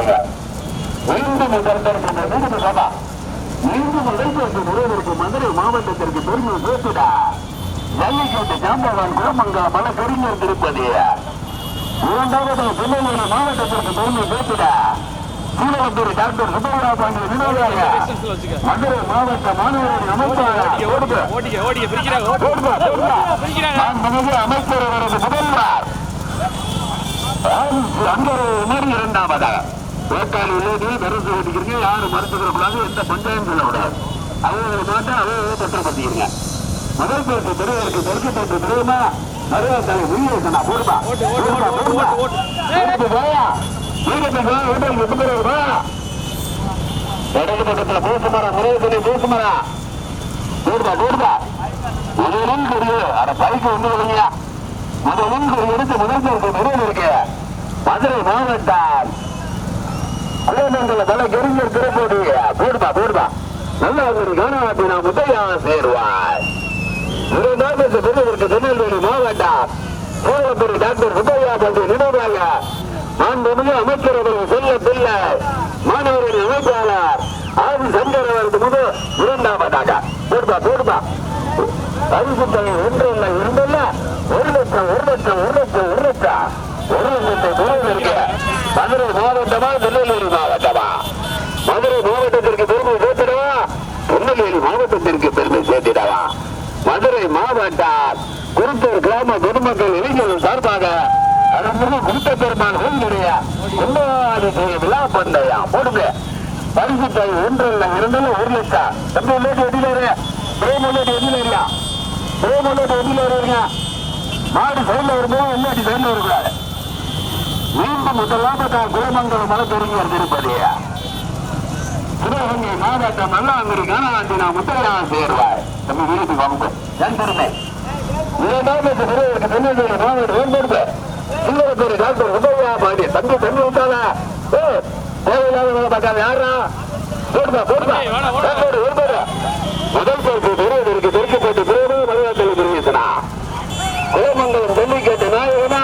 வருவாங்க. மீண்டும் மீண்டும் சபா மீண்டும் உழைப்பு நிறைவேற்கு மதுரை மாவட்டத்திற்கு பெருமை சேர்த்துடா. ஜல்லிக்கட்டு ஜாம்பவான் குளமங்கா பல கறிஞர் திருப்பதி. இரண்டாவது திருநெல்வேலி மாவட்டத்திற்கு பெருமை சேர்த்துடா. சீலவத்தூர் டாக்டர் சுப்பையா பாண்டிய நினைவாக மதுரை மாவட்ட மாணவர்கள் அமைப்பாளர் அமைச்சர் அவரது முதல்வர் அங்கே இரண்டாவதாக வேட்டாளி உள்ளதில் விரசு ஓட்டிக்கிறீங்க. யாரும் மறுத்துக்கூடாது, எந்த பஞ்சாயம் சொல்லக்கூடாது. அவங்க மாட்டா அவங்க பத்திரப்படுத்திக்கிறீங்க. முதல் பேருக்கு பெரியவருக்கு தெற்குப்பட்டு தெரியுமா மருவாத்தாலை உயிரிழக்கா போடுவா இடது பக்கத்துல பூசுமரா முறையத்தில் பூசுமரா போடுவா போடுவா முதலும் தெரியும். அட பைக்கு வந்து விடுங்க. முதலும் எடுத்து முதல் பேருக்கு பெரியவர் இருக்கு. மதுரை மாவட்டம் குளமங்கல பல கறிஞர் திருப்பதி. போடுவா போடுவா நல்ல ஒரு காணாட்டி நான் முத்தையா சேருவாய். இரண்டாவது பெரியவருக்கு திருநெல்வேலி மாவட்டம் கோலப்பூர் டாக்டர் சுப்பையா பாண்டிய நினைவாக மாண்புமிகு அமைச்சர் அவர்கள் செல்ல பிள்ளை மாணவரின் அமைப்பாளர் ஆதி சங்கர் அவரது முதல் இரண்டாவதாக போடுவா போடுவா பரிசு தொகை ஒன்று இல்லை இருந்தல்ல 1,00,000 இருக்கு. மதுரை மாவட்டமா திருநெல்வேலி மாவட்டமா? மதுரை மாவட்டத்திற்கு பெருமை சேர்த்திடவா, திருநெல்வேலி மாவட்டத்திற்கு பெருமை சேர்த்திடவா? மதுரை மாவட்டம் குருத்தூர் கிராம பொதுமக்கள் இளைஞர்கள் சார்பாக குருத்த பெருமாள் கோயிலுடைய விழா பந்தயா போடுங்க. பரிசு தொகை ஒன்று இல்லை இருந்தாலும் 1,00,000. தம்பி உள்ளது எதிரில பிரேமோடு எதிரில பிரேமோடு எதிரில மாடு சைட்ல வரும்போது முன்னாடி சைட்ல வருகிறாரு. மீண்டும் முதலாவது குலமங்கலம் மலைப்பெருங்கர் திருப்பதி. சிவகங்கை மாவட்டம் நல்லாங்குடி காணாண்டி நான் முத்தையா சேருவார். நம்ம வீட்டுக்கு வாங்க என் பெருமை. இரண்டாவது பெரியவருக்கு திருநெல்வேலி மாவட்டம் வேண்டெடுப்பு சிங்கப்பூர் டாக்டர் சுப்பையா பாண்டிய தம்பி தண்ணி விட்டாளா தேவையில்லாத பார்க்காத யாரா போடுதா போடுதா முதல் பொறுப்பு பெரியவருக்கு தெற்கு போட்டு பிறகு மலையாளத்தில் தெரிவித்தனா குலமங்கலம் ஜல்லிக்கட்டு நாயகனா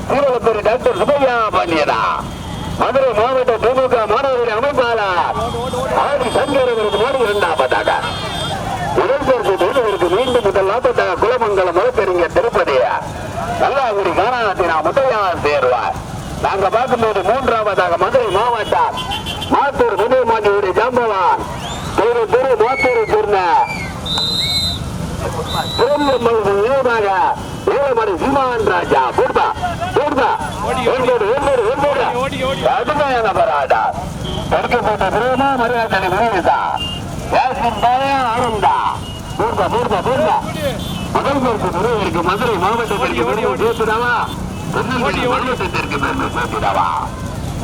சீலவத்தூர் டாக்டர் சுப்பையா பாண்டியனா. மதுரை மாவட்ட திமுக மாணவர்களின் அமைப்பாளர் ஆதி சங்கர் அவருக்கு மோடி இரண்டாவதாக. முதல் பொறுப்பு பெரியவருக்கு மீண்டும் முதலாவதாக குலமங்கலம் மலைப்பெருங்கர் திருப்பதி நல்லாங்குடி காணாத்தினா முத்தையா சேருவார். நாங்க பார்க்கும்போது மூன்றாவதாக மதுரை மாவட்டம் மாத்தூர் புதுமாண்டியுடைய ஜாம்பவான் திரு மாத்தூரை சேர்ந்த நினைவாக ஏழமணி சீமான் ராஜா போடுதா போடுதா கடுமையான பராடா தடுக்கப்பட்ட பிறகுமா மரியாதை விரைவுதா ஆனந்தா போடுதா போடுதா போடுதா. முதல் பொறுப்பு பெரியவருக்கு மதுரை மாவட்டத்திற்கு பெரிய சேர்த்துடாவா, திருநெல்வேலி மாவட்டத்திற்கு பெருமை சேர்த்துடாவா,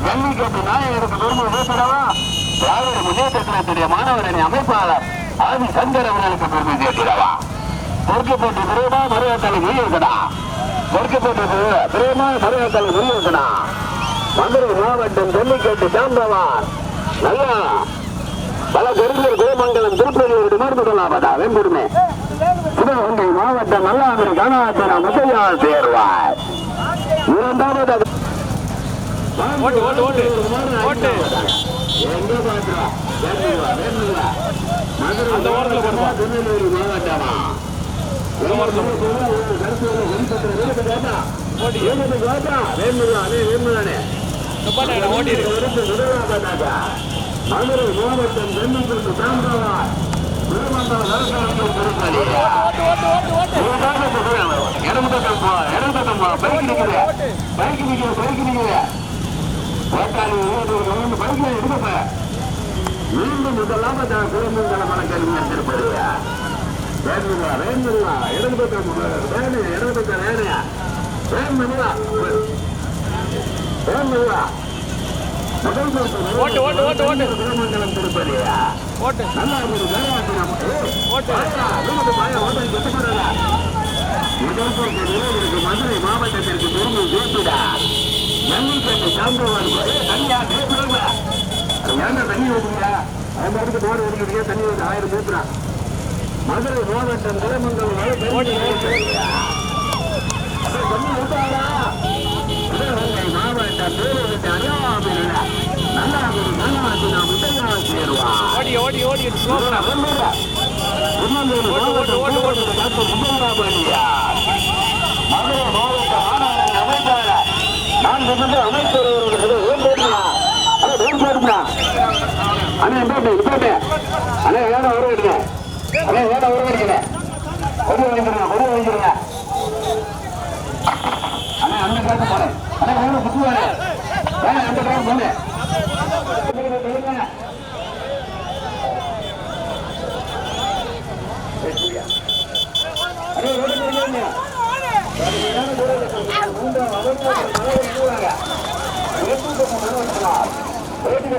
ஜல்லிக்கட்டு நாயகருக்கு பெருமை சேர்த்துடாவா, திராவிட முன்னேற்ற கழகத்துடைய மாணவரணி அமைப்பாளர் ஆதி சங்கர் அவர்களுக்கு பெருமை சேர்த்துடாவா. தெற்குப்பட்டு பிரேமா மருவத்தலை வெளியிருக்கடா, தெற்குப்பட்டு பிரேமா மருவத்தலை வெளியிருக்கடா. மதுரை மாவட்டம் ஜல்லிக்கட்டு சாம்பவான் நல்லா பல கருங்கர் குலமங்கலம் திருப்பதி முதலாவதா வெம்புடுமே. சிவகங்கை மாவட்டம் நல்லாங்குடி காணாத்தினா முத்தையா சேருவார். இரண்டாவது திருநெல்வேலி மாவட்டமா மதுரை மாவட்டம் ஜல்லிக்கட்டு சாம்பவான் மீண்டும் முதலாவதாக குலமங்கலம் மலைக்கறிஞர் திருப்பதி இடது பக்கம் குலமங்கலம் திருப்பதி நல்லா மதுரை மாவட்டத்திற்கு பெருமை சேர்த்துடா. ஜல்லிக்கட்டு சாம்பவான் தனியா ஏன்னா தண்ணி ஊற்றுங்க, அந்த இடத்துக்கு போட வருகிறீங்க, தண்ணி ஊற்று 1000 ஊற்றுறான். மதுரை மாவட்டம் குலமங்கலம் தண்ணி ஊட்டாரா? சிவகங்கை மாவட்டம் பேரூருக்கு அணியாவில் ஓடி ஓடி ஓடி மதுரை மாவட்ட மாநகர அமைப்பாளர் நான் அமைச்சர் அண்ணா இப்ப அண்ணா ஏதா உருவெடுங்க அண்ணா ஏதா உருவெடுங்க ஒரு வாங்கிக்கிறேங்க அண்ணா அந்த காட்டு போனேன் அண்ணா எவ்வளவு புத்துவாரு அந்த காட்டு போனேன்